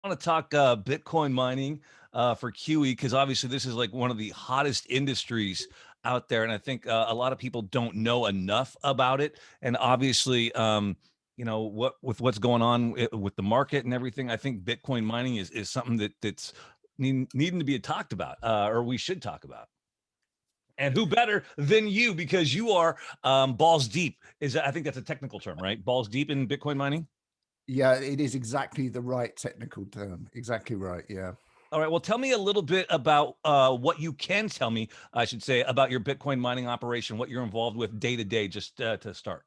want to talk Bitcoin mining for QE because obviously this is like one of the hottest industries out there, and I think a lot of people don't know enough about it. And obviously, what with what's going on with the market and everything, I think Bitcoin mining is something that's needing to be talked about, or we should talk about. And who better than you because you are balls deep? I think that's a technical term, right? Balls deep in Bitcoin mining. Yeah, it is exactly the right technical term. Exactly right. Yeah. All right. Well, tell me a little bit about what you can tell me, I should say, about your Bitcoin mining operation, what you're involved with day to day, just to start.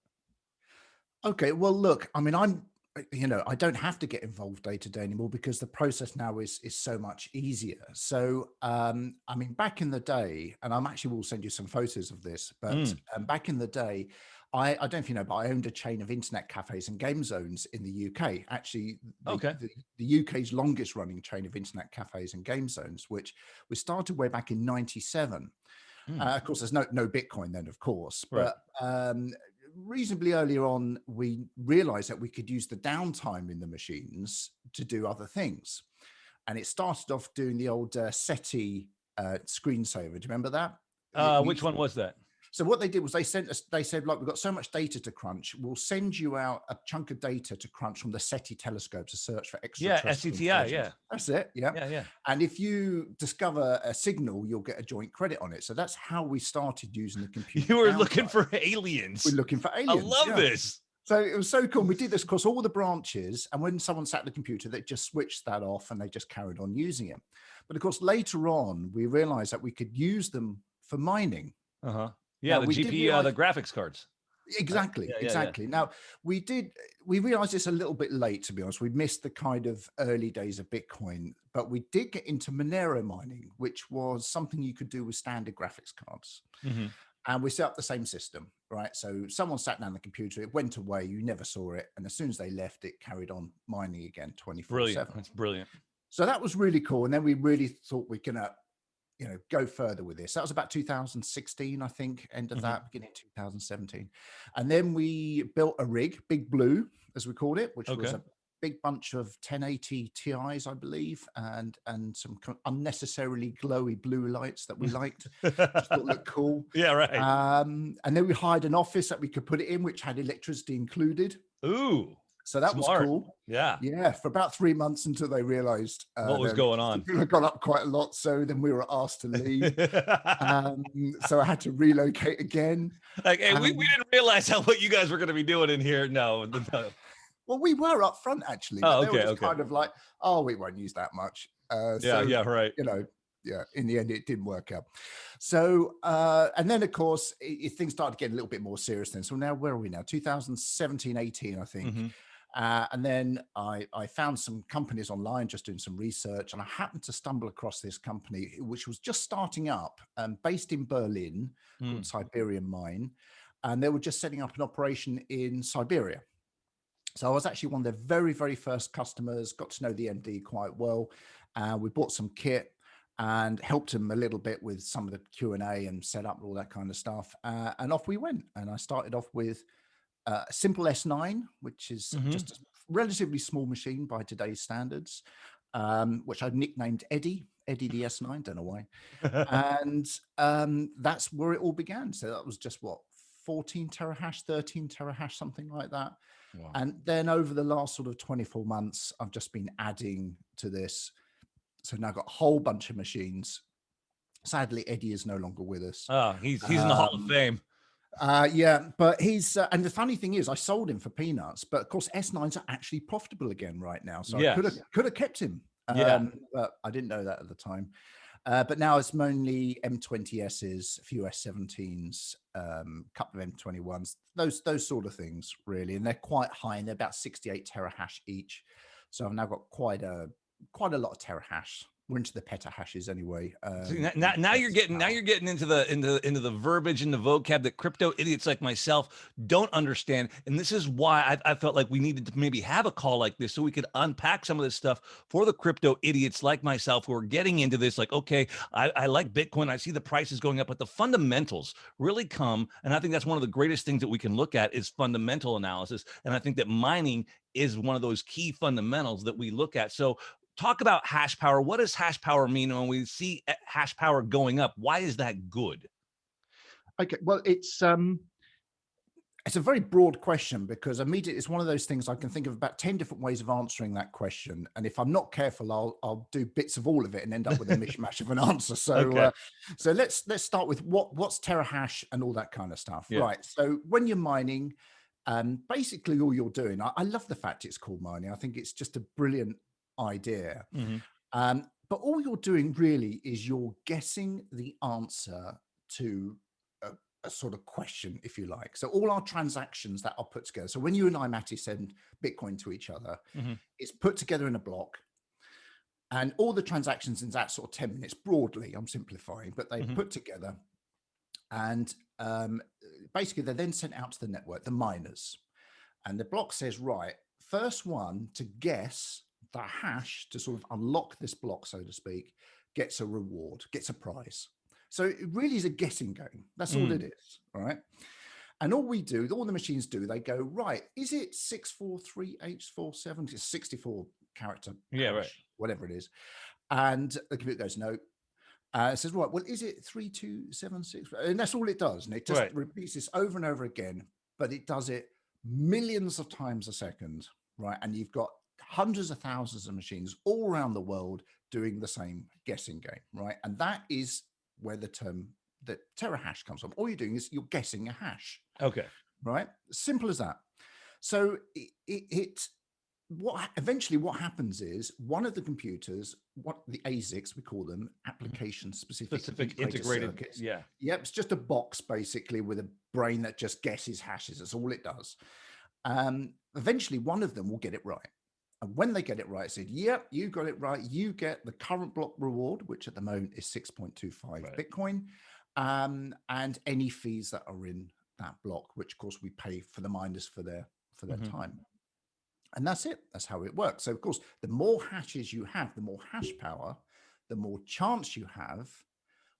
Okay. Well, look, I mean, I don't have to get involved day to day anymore because the process now is so much easier. So, I mean, back in the day, and I'm actually will send you some photos of this, but Mm, back in the day, I don't know if you know, but I owned a chain of internet cafes and game zones in the UK. Actually, the okay. the, the UK's longest running chain of internet cafes and game zones, which we started way back in '97. Mm, Of course, there's no Bitcoin then, of course, right. but reasonably earlier on, we realized that we could use the downtime in the machines to do other things. And it started off doing the old SETI screensaver. Do you remember that? Which one was that? So what they did was they sent us, they said, like, we've got so much data to crunch. We'll send you out a chunk of data to crunch from the SETI telescope to search for Yeah, extraterrestrial SCTI. intelligence. Yeah, That's it. Yeah. yeah, yeah. And if you discover a signal, you'll get a joint credit on it. So that's how we started using the computer You were looking downtime. for We're aliens. looking for I aliens. love Yeah. this. So it was so cool. We did this across all the branches. And when someone sat at the computer, they just switched that off and they just carried on using it. But of course, later on, we realized that we could use them for mining. Uh huh. Yeah, Now, the we did GPU, the realize graphics cards. exactly, Yeah, yeah, yeah. exactly. Now, we realized this a little bit late, to be honest. We missed the kind of early days of Bitcoin, but we did get into Monero mining, which was something you could do with standard graphics cards. Hmm. And we set up the same system, right? So someone sat down the computer, it went away, you never saw it. And as soon as they left, it carried on mining again 24 Brilliant. 7. That's brilliant. So that was really cool. And then we really thought we can, go further with this. That was about 2016, I think, end of Hmm. that, beginning 2017. And then we built a rig, Big Blue, as we called it, which was Okay. a big bunch of 1080 Ti's, I believe, and some unnecessarily glowy blue lights that we liked. Just thought looked cool. Yeah, right. And then we hired an office that we could put it in, which had electricity included. Ooh, So that was smart. cool. Yeah. Yeah, for about 3 months until they realized What was their going electricity on? bill had gone up quite a lot. So then we were asked to leave. So I had to relocate again. Like, hey, we Um, didn't realize how what you guys were going to be doing in here. No, no. well, we were up front actually, but Oh, they were okay, just okay. kind of like, oh, we won't use that much. Yeah, yeah, right. You know, yeah, in the end, it didn't work out. So, and then of course, things started getting a little bit more serious then. So now, where are we now? 2017, 18, I think. Hmm. And then I found some companies online just doing some research, and I happened to stumble across this company which was just starting up, based in Berlin, called Mm. Siberian Mine, and they were just setting up an operation in Siberia. So I was actually one of their very, very first customers, got to know the MD quite well. We bought some kit and helped him a little bit with some of the Q&A and set up all that kind of stuff. And off we went. And I started off with a simple S9, which is Hmm. just a relatively small machine by today's standards, which I've nicknamed Eddie the S9, don't know why. And that's where it all began. So that was just what, 14 terahash, 13 terahash, something like that. Wow. And then over the last sort of 24 months, I've just been adding to this. So now I've got a whole bunch of machines. Sadly, Eddie is no longer with us. Oh, he's in the Hall of Um, Fame. yeah, but he's and the funny thing is, I sold him for peanuts. But of course, S9s are actually profitable again right now. So I Yes. could have kept him, Yeah. but I didn't know that at the time. But now it's mainly M20Ss, a few S17s, couple of M21s, those sort of things really, and they're quite high, and they're about 68 terahash each. So I've now got quite a lot of terahash. We're into the petahashes anyway. See, now you're getting into the verbiage and the vocab that crypto idiots like myself don't understand, and this is why I felt like we needed to maybe have a call like this so we could unpack some of this stuff for the crypto idiots like myself who are getting into this. Like, okay, I like Bitcoin, I see the prices going up, but the fundamentals really come, and I think that's one of the greatest things that we can look at is fundamental analysis, and I think that mining is one of those key fundamentals that we look at. So talk about hash power. What does hash power mean? When we see hash power going up, why is that good? Okay, well, it's a very broad question, because immediately it's one of those things I can think of about 10 different ways of answering that question. And if I'm not careful, I'll do bits of all of it and end up with a mishmash of an answer. So Okay. so let's start with what's terahash and all that kind of stuff. Yeah. Right. So when you're mining, basically all you're doing, I love the fact it's called mining. I think it's just a brilliant idea. Hmm. But all you're doing really is you're guessing the answer to a sort of question, if you like. So all our transactions that are put together. So when you and I, Matty, send Bitcoin to each other, Hmm. it's put together in a block. And all the transactions in that sort of 10 minutes, broadly, I'm simplifying, but they Hmm. put together. And basically, they're then sent out to the network, the miners. And the block says, right, first one to guess the hash to sort of unlock this block, so to speak, gets a reward, gets a prize. So it really is a guessing game. That's all it is. All right. And all we do, all the machines do, they go, right, is it 643H47? It's 64 character Yeah, right. hash, whatever it is. And the computer goes, no. It says, right, well, is it 3276? And that's all it does. And it just Right. repeats this over and over again, but it does it millions of times a second, right? And you've got hundreds of thousands of machines all around the world doing the same guessing game, right? And that is where the term that terahash comes from. All you're doing is you're guessing a hash, Okay. right? Simple as that. So what eventually what happens is one of the computers, what the ASICs we call them, application specific Specific integrated integrated. circuits. Yeah. Yep, it's just a box basically with a brain that just guesses hashes. That's all it does. Eventually one of them will get it right. And when they get it right, it said, yep, you got it right. You get the current block reward, which at the moment is 6.25 Right. Bitcoin, and any fees that are in that block, which of course we pay for the miners for their Hmm. time. And that's it. That's how it works. So, of course, the more hashes you have, the more hash power, the more chance you have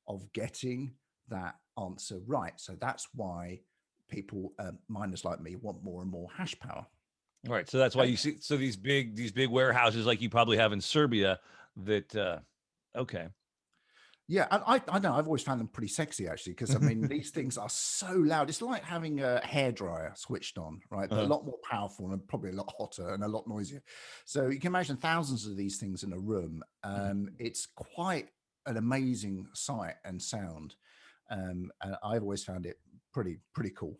of getting that answer right. So that's why people, miners like me, want more and more hash power. All right. So that's why Okay. you see these big warehouses like you probably have in Serbia that okay. Yeah, and I know I've always found them pretty sexy actually, because I mean these things are so loud. It's like having a hairdryer switched on, right? But a Uh-huh. lot more powerful and probably a lot hotter and a lot noisier. So you can imagine thousands of these things in a room. Mhm. It's quite an amazing sight and sound, and I've always found it pretty cool.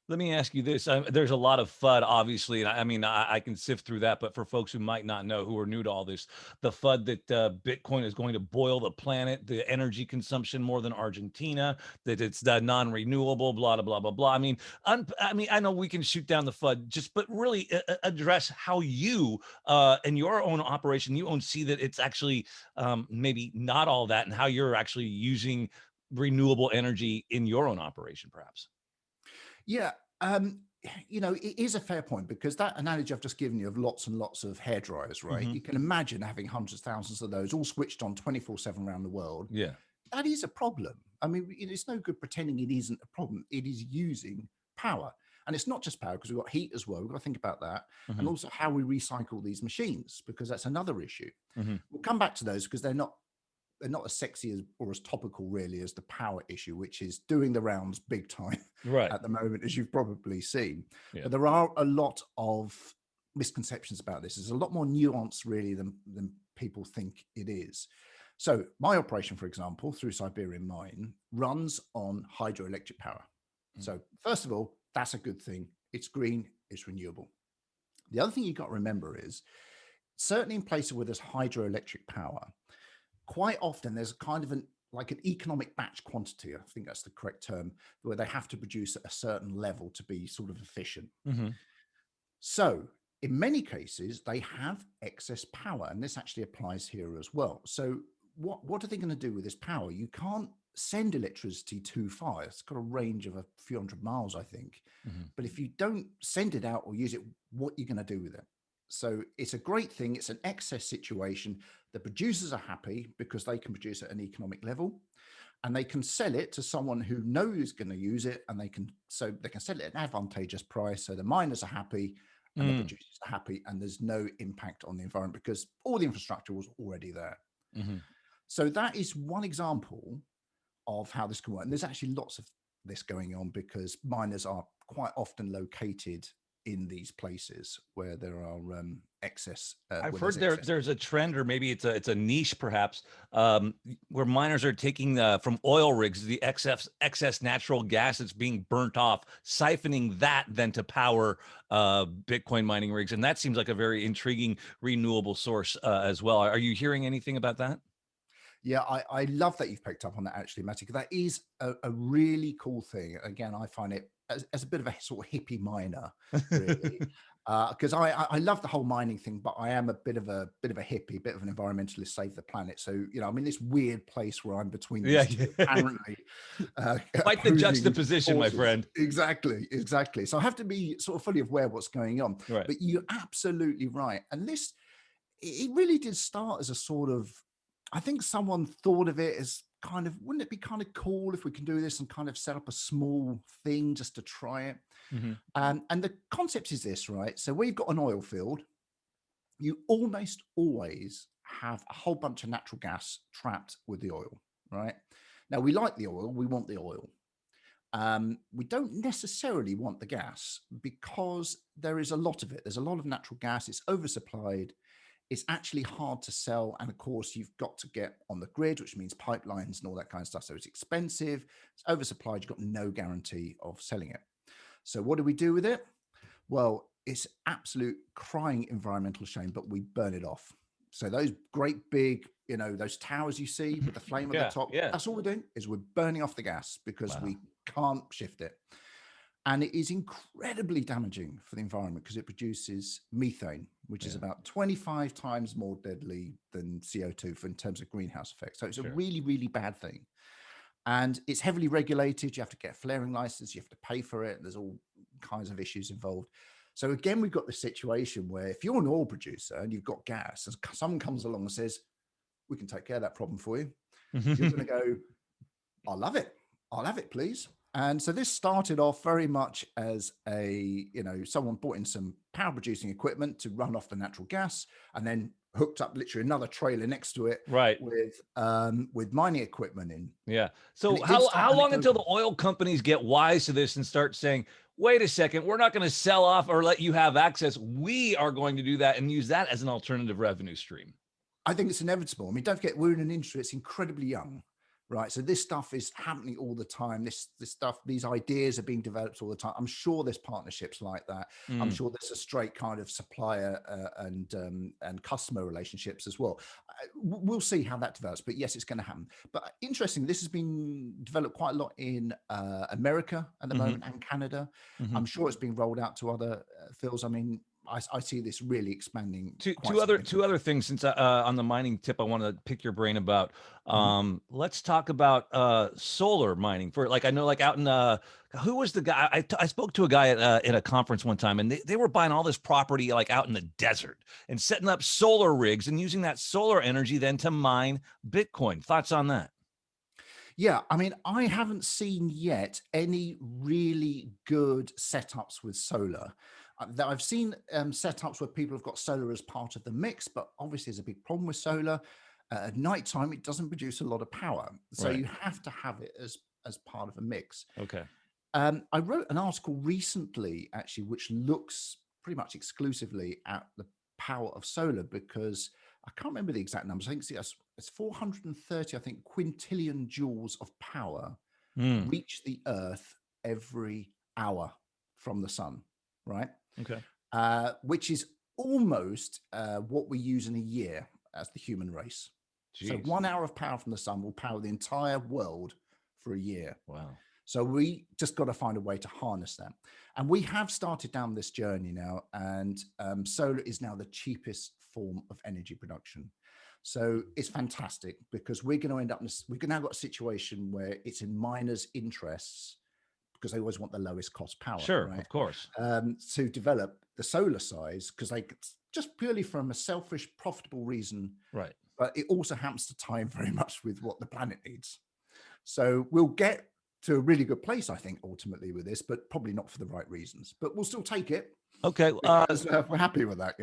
Let me ask you this. There's a lot of FUD, obviously, and I mean, I can sift through that. But for folks who might not know, who are new to all this, the FUD that Bitcoin is going to boil the planet, the energy consumption more than Argentina, that it's the non-renewable, blah blah blah blah blah. I mean, I know we can shoot down the FUD, just but really address how you, in your own operation, you own see that it's actually maybe not all that, and how you're actually using renewable energy in your own operation, perhaps. Yeah, um, it is a fair point, because that analogy I've just given you of lots and lots of hair dryers, right? Hmm. You can imagine having hundreds, thousands of those all switched on 24/7 around the world. Yeah. That is a problem. I mean, it's no good pretending it isn't a problem. It is using power. And it's not just power, because we've got heat as well. We've got to think about that. And Hmm. also how we recycle these machines, because that's another issue. Hmm. We'll come back to those, because they're not as sexy as or as topical really as the power issue, which is doing the rounds big time Right. at the moment, as you've probably seen. Yeah. But there are a lot of misconceptions about this. There's a lot more nuance really than people think it is. So my operation, for example, through Siberian Mine, runs on hydroelectric power. Mm. So first of all, that's a good thing. It's green, it's renewable. The other thing you've got to remember is, certainly in places where there's hydroelectric power, quite often there's kind of like an economic batch quantity, I think that's the correct term, where they have to produce at a certain level to be sort of efficient. Hmm. So in many cases, they have excess power, and this actually applies here as well. So what are they going to do with this power? You can't send electricity too far. It's got a range of a few hundred miles, I think. Hmm. But if you don't send it out or use it, what are you going to do with it? So it's a great thing. It's an excess situation. The producers are happy because they can produce at an economic level, and they can sell it to someone who knows going to use it, and they can sell it at an advantageous price. So the miners are happy, and the Mm. producers are happy, and there's no impact on the environment because all the infrastructure was already there. Mhm. So that is one example of how this can work. And there's actually lots of this going on because miners are quite often located in these places where there are excess. I've Where there's heard excess. there's a trend, or maybe it's a niche perhaps, where miners are taking from oil rigs the excess natural gas that's being burnt off, siphoning that then to power Bitcoin mining rigs, and that seems like a very intriguing renewable source as well. Are you hearing anything about that? Yeah, I love that you've picked up on that actually, Matty, because that is a really cool thing. Again, I find it as a bit of a sort of hippie miner, really. Because I love the whole mining thing, but I am a bit of a hippie, bit of an environmentalist, save the planet. So I'm in this weird place where I'm between Yeah, these two yeah. apparently Quite the opposing juxtaposition, my forces. friend. Exactly. So I have to be sort of fully aware of what's going on. Right. But you're absolutely right, and this it really did start as a sort of, I think someone thought of it as kind of, wouldn't it be kind of cool if we can do this and kind of set up a small thing just to try it? Mhm. And the concept is this, right? So we've got an oil field. You almost always have a whole bunch of natural gas trapped with the oil, right? Now we like the oil, we want the oil. We don't necessarily want the gas because there is a lot of it. There's a lot of natural gas. It's oversupplied. It's actually hard to sell. And of course, you've got to get on the grid, which means pipelines and all that kind of stuff. So it's expensive, it's oversupplied. You've got no guarantee of selling it. So what do we do with it? Well, it's absolute crying environmental shame, but we burn it off. So those great big, those towers you see with the flame at the Yeah, top, yeah. that's all we're doing is we're burning off the gas because Wow. we can't shift it. And it is incredibly damaging for the environment because it produces methane, which is Yeah, about 25 times more deadly than CO2 in terms of greenhouse effects. So it's a sure. really, really bad thing. And it's heavily regulated. You have to get a flaring license. You have to pay for it. There's all kinds of issues involved. So again, we've got the situation where if you're an oil producer and you've got gas and someone comes along and says, we can take care of that problem for you, you're going to go, I'll love it. I'll have it, please. And so this started off very much as someone brought in some power producing equipment to run off the natural gas and then hooked up literally another trailer next to it Right. with mining equipment in. Yeah. And So it did start how long until the anecdotal. oil companies get wise to this and start saying, wait a second, we're not going to sell off or let you have access. We are going to do that and use that as an alternative revenue stream. I think it's inevitable. I mean, don't forget, we're in an industry that's incredibly young, right? So this stuff is happening all the time. This stuff, these ideas are being developed all the time. I'm sure there's partnerships like that. I'm Mm. sure there's a straight kind of supplier and customer relationships as well. We'll see how that develops, but yes, it's going to happen. But interesting, this has been developed quite a lot in America at the Hmm. moment and Canada. Hmm. I'm sure it's being rolled out to other fields. I mean, I see this really expanding Two, quite two significantly. other things since on the mining tip I want to pick your brain about. Mhm. Let's talk about solar mining for, like, I know, like, out in who was the guy I spoke to a guy at a conference one time, and they were buying all this property like out in the desert and setting up solar rigs and using that solar energy then to mine Bitcoin. Thoughts on that? Yeah, I mean, I haven't seen yet any really good setups with solar. I've seen setups where people have got solar as part of the mix, but obviously there's a big problem with solar. At nighttime, it doesn't produce a lot of power, so Right. you have to have it as part of a mix. Okay. I wrote an article recently, actually, which looks pretty much exclusively at the power of solar because I can't remember the exact numbers. I think it's 430, I think, quintillion joules of power Mm. reach the Earth every hour from the sun, right? Okay. Which is almost what we use in a year as the human race. So Jeez. 1 hour of power from the sun will power the entire world for a year. Wow. So we just got to find a way to harness that. And we have started down this journey now. And solar is now the cheapest form of energy production. So it's fantastic because we're going to end up, we've now got a situation where it's in miners' interests because they always want the lowest cost power, Sure, right? of course. To develop the solar size because they just purely from a selfish, profitable reason, Right. but it also happens to tie in very much with what the planet needs. So we'll get to a really good place, I think, ultimately with this, but probably not for the right reasons. But we'll still take it Okay. because we're happy with that,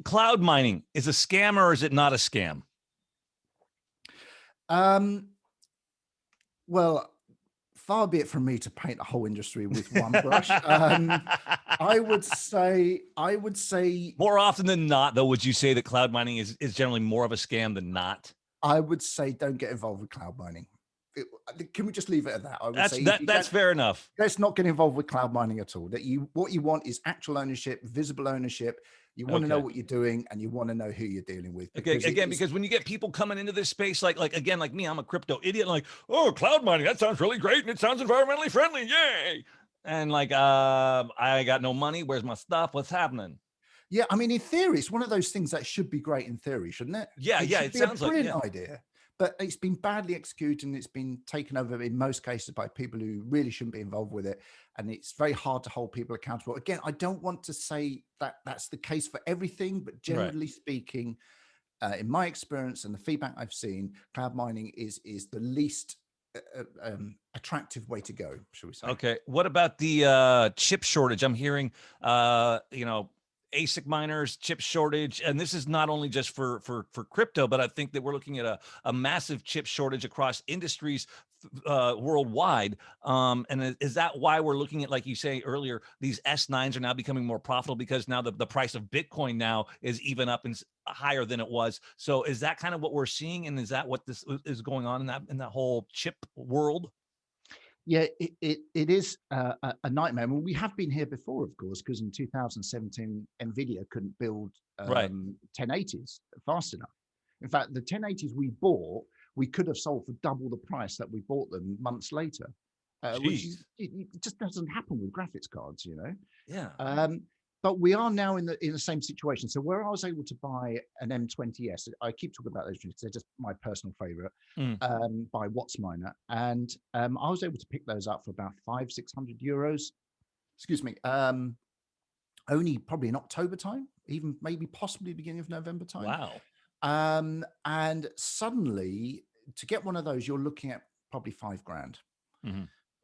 Cloud mining is a scam, or is it not a scam? Well, far be it from me to paint the whole industry with one brush. I would say more often than not, though, would you say that cloud mining is generally more of a scam than not? I would say don't get involved with cloud mining. Can we just leave it at that? I would say that's fair enough. Let's not get involved with cloud mining at all. What you want is actual ownership, visible ownership. You want to know what you're doing, and you want to know who you're dealing with. Because because when you get people coming into this space, like me, I'm a crypto idiot. Like, oh, cloud mining, that sounds really great, and it sounds environmentally friendly, yay! And like, I got no money. Where's my stuff? What's happening? Yeah, I mean, in theory, it's one of those things that should be great in theory, shouldn't it? Yeah, it sounds like a brilliant idea. But it's been badly executed, and it's been taken over in most cases by people who really shouldn't be involved with it. And it's very hard to hold people accountable. Again, I don't want to say that that's the case for everything, but generally speaking, in my experience and the feedback I've seen, cloud mining is the least attractive way to go, shall we say. Okay. What about the chip shortage? I'm hearing, ASIC miners, chip shortage, and this is not only just for crypto, but I think that we're looking at a massive chip shortage across industries worldwide. And is that why we're looking at, like you say earlier, these S9s are now becoming more profitable because now the price of Bitcoin now is even up and higher than it was? So is that kind of what we're seeing, and is that what this is going on in that whole chip world? Yeah, it is a nightmare. I mean, we have been here before, of course, because in 2017, NVIDIA couldn't build 1080s fast enough. In fact, the 1080s we bought, we could have sold for double the price that we bought them months later, which it just doesn't happen with graphics cards, Yeah. But we are now in the same situation. So where I was able to buy an M20S, I keep talking about those because they're just my personal favorite, by WattsMiner, and I was able to pick those up for about €500-600. Excuse me. Only probably in October time, even maybe possibly beginning of November time. Wow. And suddenly, to get one of those, you're looking at probably $5,000.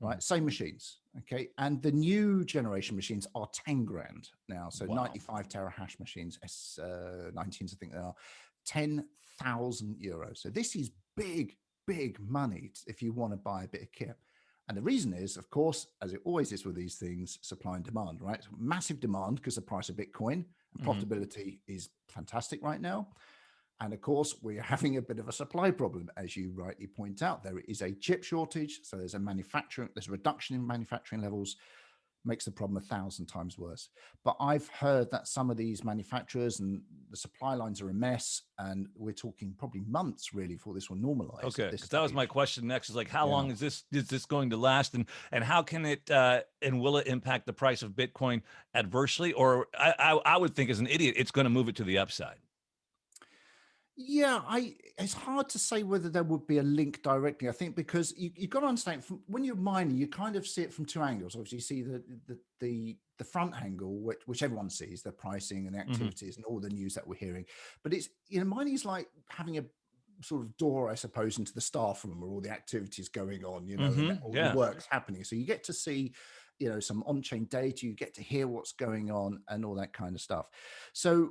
Right, same machines, okay, and the new generation machines are 10 grand now. So 95 terahash machines, S19s, I think they are, €10,000. So this is big money if you want to buy a bit of kit. And the reason is, of course, as it always is with these things, supply and demand, right? So massive demand because the price of Bitcoin and profitability is fantastic right now. And of course, we're having a bit of a supply problem, as you rightly point out. There is a chip shortage, so there's a reduction in manufacturing levels, makes the problem 1,000 times worse. But I've heard that some of these manufacturers and the supply lines are a mess, and we're talking probably months really before this will normalize. Okay, because that was my question next. Is like, how long is this going to last, and how can it and will it impact the price of Bitcoin adversely? Or I would think, as an idiot, it's going to move it to the upside. Yeah, it's hard to say whether there would be a link directly. I think because you've got to understand, when you're mining, you kind of see it from two angles. Obviously, you see the front angle, which everyone sees, the pricing and the activities and all the news that we're hearing. But it's, mining is like having a sort of door, I suppose, into the staff room where all the activities going on, and all the work's happening. So you get to see, some on-chain data, you get to hear what's going on and all that kind of stuff. So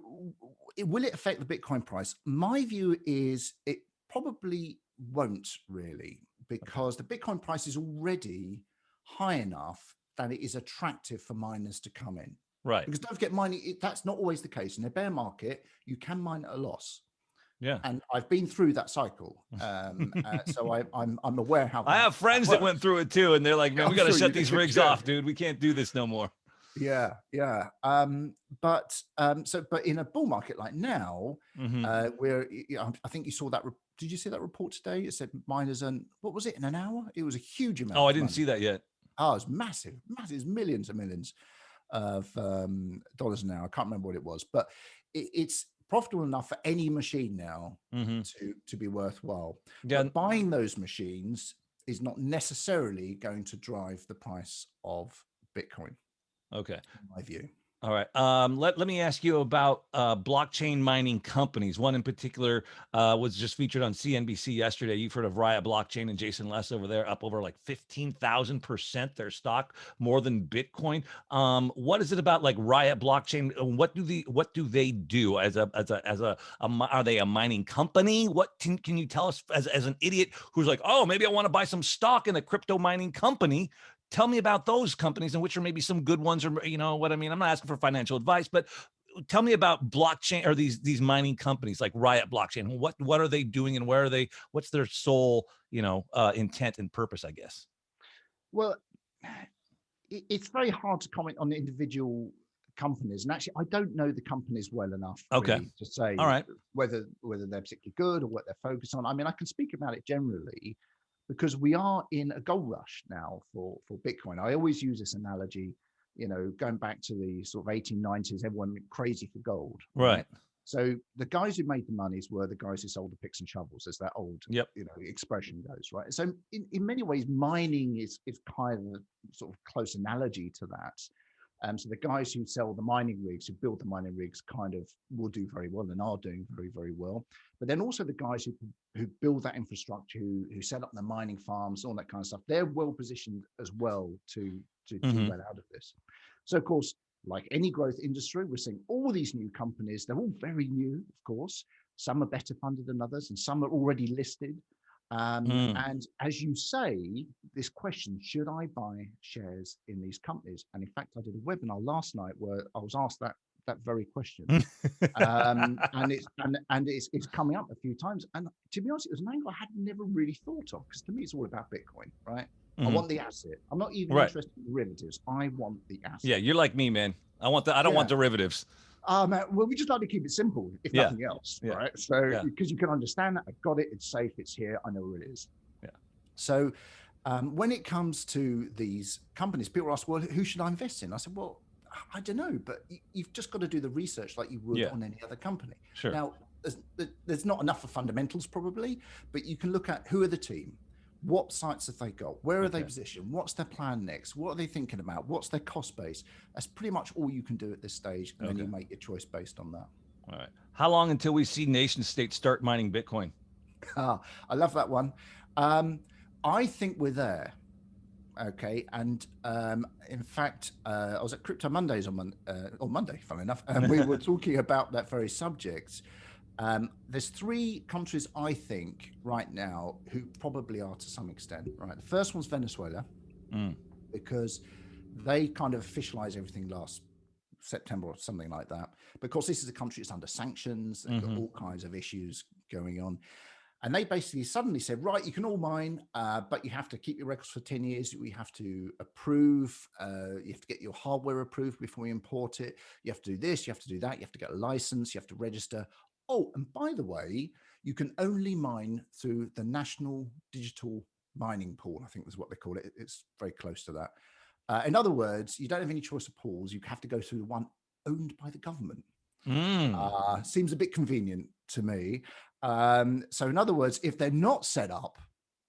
will it affect the Bitcoin price? My view is it probably won't really, because the Bitcoin price is already high enough that it is attractive for miners to come in. Right. Because don't forget, mining, that's not always the case. In a bear market, you can mine at a loss. Yeah, and I've been through that cycle, so I'm aware how. I have friends that went through it too, and they're like, "Man, we got to shut these rigs off, dude. We can't do this no more." Yeah. But in a bull market like now, where I think you saw that. Did you see that report today? It said miners earn, what was it, in an hour? It was a huge amount. Oh, I didn't see that yet. Oh, it's massive, millions and millions of dollars an hour. I can't remember what it was, but it's profitable enough for any machine now to be worthwhile. Yeah. But buying those machines is not necessarily going to drive the price of Bitcoin. Okay. In my view. All right. Let me ask you about blockchain mining companies. One in particular was just featured on CNBC yesterday. You've heard of Riot Blockchain and Jason Less over there, up over like 15,000% their stock, more than Bitcoin. What is it about like Riot Blockchain? What do they do are they a mining company? What can you tell us as an idiot who's like, oh, maybe I want to buy some stock in a crypto mining company? Tell me about those companies and which are maybe some good ones, or you know what I mean. I'm not asking for financial advice, but tell me about blockchain or these mining companies like Riot Blockchain. What are they doing and where are they? What's their sole intent and purpose? I guess. Well, it's very hard to comment on individual companies, and actually, I don't know the companies well enough Okay. really to say All right. whether they're particularly good or what they're focused on. I mean, I can speak about it generally because we are in a gold rush now for Bitcoin. I always use this analogy, going back to the sort of 1890s, everyone went crazy for gold, Right. right? So the guys who made the monies were the guys who sold the picks and shovels, as that old Yep. expression goes, right? So in many ways, mining is kind of a sort of close analogy to that. So the guys who sell the mining rigs, who build the mining rigs, kind of will do very well and are doing very, very well. But then also the guys who build that infrastructure, who set up the mining farms, all that kind of stuff, they're well positioned as well to do well out of this. So of course, like any growth industry, we're seeing all these new companies. They're all very new, of course. Some are better funded than others, and some are already listed. And as you say, this question, should I buy shares in these companies? And in fact, I did a webinar last night where I was asked that very question. And it's coming up a few times. And to be honest, it was an angle I had never really thought of, because to me, it's all about Bitcoin, right? I want the asset. I'm not even Right. interested in derivatives. I want the asset. Yeah, you're like me, man. I don't want derivatives. Well, we just like to keep it simple, if nothing else, right? So because you can understand that, I've got it, it's safe, it's here, I know where it is. Yeah. So when it comes to these companies, people ask, well, who should I invest in? I said, well, I don't know, but you've just got to do the research like you would on any other company. Sure. Now, there's not enough of fundamentals probably, but you can look at who are the team. What sites have they got? Where are they positioned? What's their plan next? What are they thinking about? What's their cost base? That's pretty much all you can do at this stage. And then you make your choice based on that. All right. How long until we see nation states start mining Bitcoin? I love that one. I think we're there. Okay. And in fact, I was at Crypto Mondays on Monday, funnily enough, and we were talking about that very subject. There's three countries, I think, right now who probably are to some extent, right? The first one's Venezuela, because they kind of officialized everything last September or something like that. Because this is a country that's under sanctions, they've got all kinds of issues going on. And they basically suddenly said, right, you can all mine, but you have to keep your records for 10 years. We have to approve. You have to get your hardware approved before you import it. You have to do this, you have to do that. You have to get a license, you have to register. Oh, and by the way, you can only mine through the National Digital Mining Pool, I think is what they call it. It's very close to that. In other words, you don't have any choice of pools. You have to go through the one owned by the government. Seems a bit convenient to me. So in other words, if they're not set up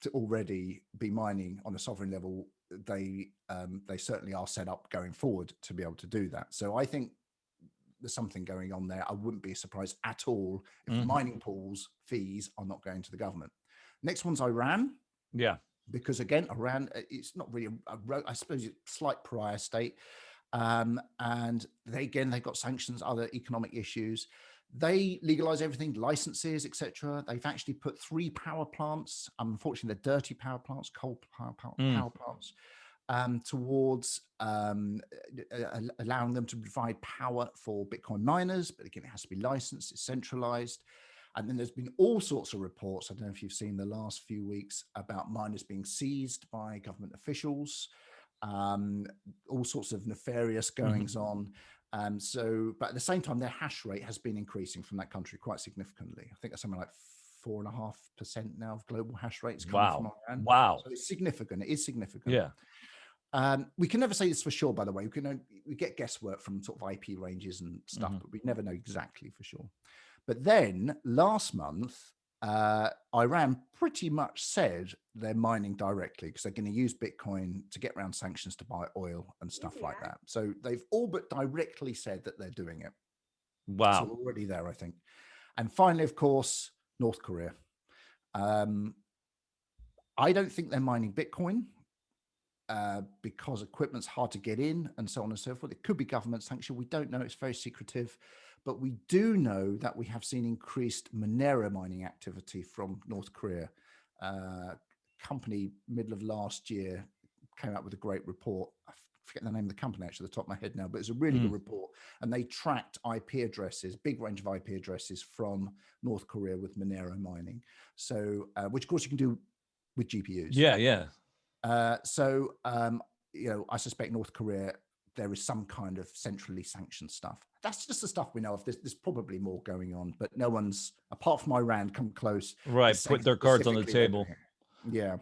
to already be mining on a sovereign level, they certainly are set up going forward to be able to do that. So I think there's something going on there. I wouldn't be surprised at all if the mining pools fees are not going to the government. Next one's Iran. Yeah. Because again, Iran, it's not really I suppose it's a slight pariah state. And they've got sanctions, other economic issues. They legalize everything, licenses, etc. They've actually put 3 power plants, unfortunately, they're dirty power plants, coal power plants, towards allowing them to provide power for Bitcoin miners. But again, it has to be licensed, it's centralized. And then there's been all sorts of reports, I don't know if you've seen the last few weeks, about miners being seized by government officials, all sorts of nefarious goings on. But at the same time, their hash rate has been increasing from that country quite significantly. I think that's something like 4.5% now of global hash rates coming from Iran. Wow. So it's significant. It is significant. Yeah. We can never say this for sure, by the way. We get guesswork from sort of IP ranges and stuff, but we never know exactly for sure. But then last month, Iran pretty much said they're mining directly because they're going to use Bitcoin to get around sanctions to buy oil and stuff like that. So they've all but directly said that they're doing it. So Wow. we're already there, I think. And finally, of course, North Korea. I don't think they're mining Bitcoin because equipment's hard to get in and so on and so forth. It could be government sanction. We don't know. It's very secretive. But we do know that we have seen increased Monero mining activity from North Korea. Company middle of last year came out with a great report. I forget the name of the company actually at the top of my head now, but it's a really good report. And they tracked IP addresses, big range of IP addresses from North Korea with Monero mining. So, which of course you can do with GPUs. Yeah, yeah. You know, I suspect North Korea, there is some kind of centrally sanctioned stuff. That's just the stuff we know of. There's probably more going on, but no one's, apart from Iran, come close. Right. Put their cards on the table. Yeah.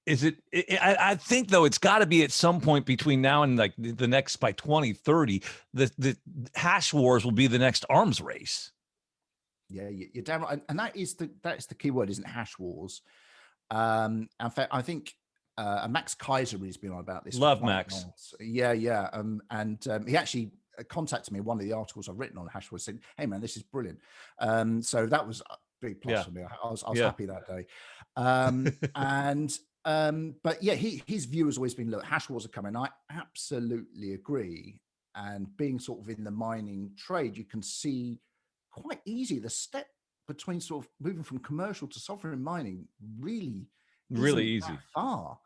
Is it, I think though, it's got to be at some point between now and like the next, by 2030, the hash wars will be the next arms race. Yeah, you're damn right. And that is the key word, isn't it? Hash wars. In fact, I think Max Kaiser has been on about this. Love Max. Yeah. He actually contacted me in one of the articles I've written on hash wars, saying, "Hey man, this is brilliant." So that was a big plus for me. I was happy that day. But yeah, his view has always been, look, hash wars are coming. I absolutely agree. And being sort of in the mining trade, you can see quite easy the step between sort of moving from commercial to sovereign mining really easy, that far.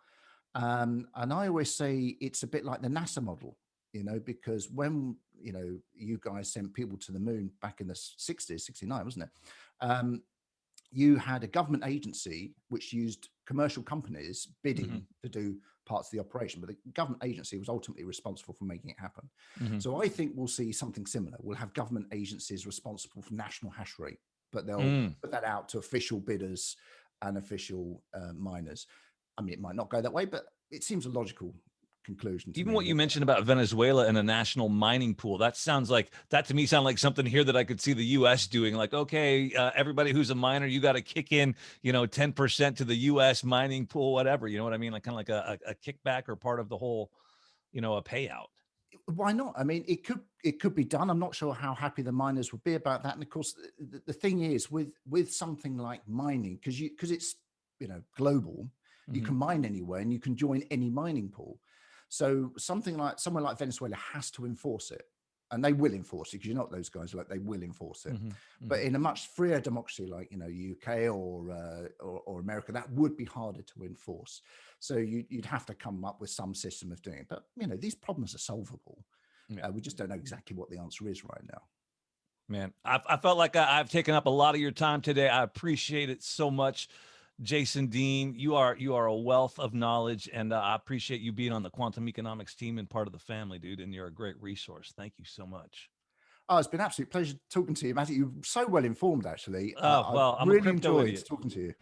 And I always say it's a bit like the NASA model, you know, because when, you know, you guys sent people to the moon back in the 60s, 69, wasn't it? You had a government agency which used commercial companies bidding to do parts of the operation, but the government agency was ultimately responsible for making it happen. So I think we'll see something similar. We'll have government agencies responsible for national hash rate, but they'll put that out to official bidders and official miners. I mean, it might not go that way, but it seems a logical conclusion. Even what you mentioned about Venezuela and a national mining pool, that to me sound like something here that I could see the U.S. doing. Like, okay, everybody who's a miner, you got to kick in, 10% to the U.S. mining pool, whatever. You know what I mean? Like kind of like a kickback or part of the whole, a payout. Why not? I mean, it could be done. I'm not sure how happy the miners would be about that. And of course, the thing is with something like mining, because it's global, you can mine anywhere and you can join any mining pool. So somewhere like Venezuela has to enforce it, and they will enforce it, because you know what those guys are like, they will enforce it. But in a much freer democracy like UK or America, that would be harder to enforce. So you'd have to come up with some system of doing it. But these problems are solvable. We just don't know exactly what the answer is right now. Man, I felt like I've taken up a lot of your time today. I appreciate it so much. Jason Dean, you are a wealth of knowledge, and I appreciate you being on the quantum economics team and part of the family, dude. And you're a great resource. Thank you so much. Oh, it's been an absolute pleasure talking to you, Matty. You're so well informed, actually. Oh, well, I really enjoyed talking to you.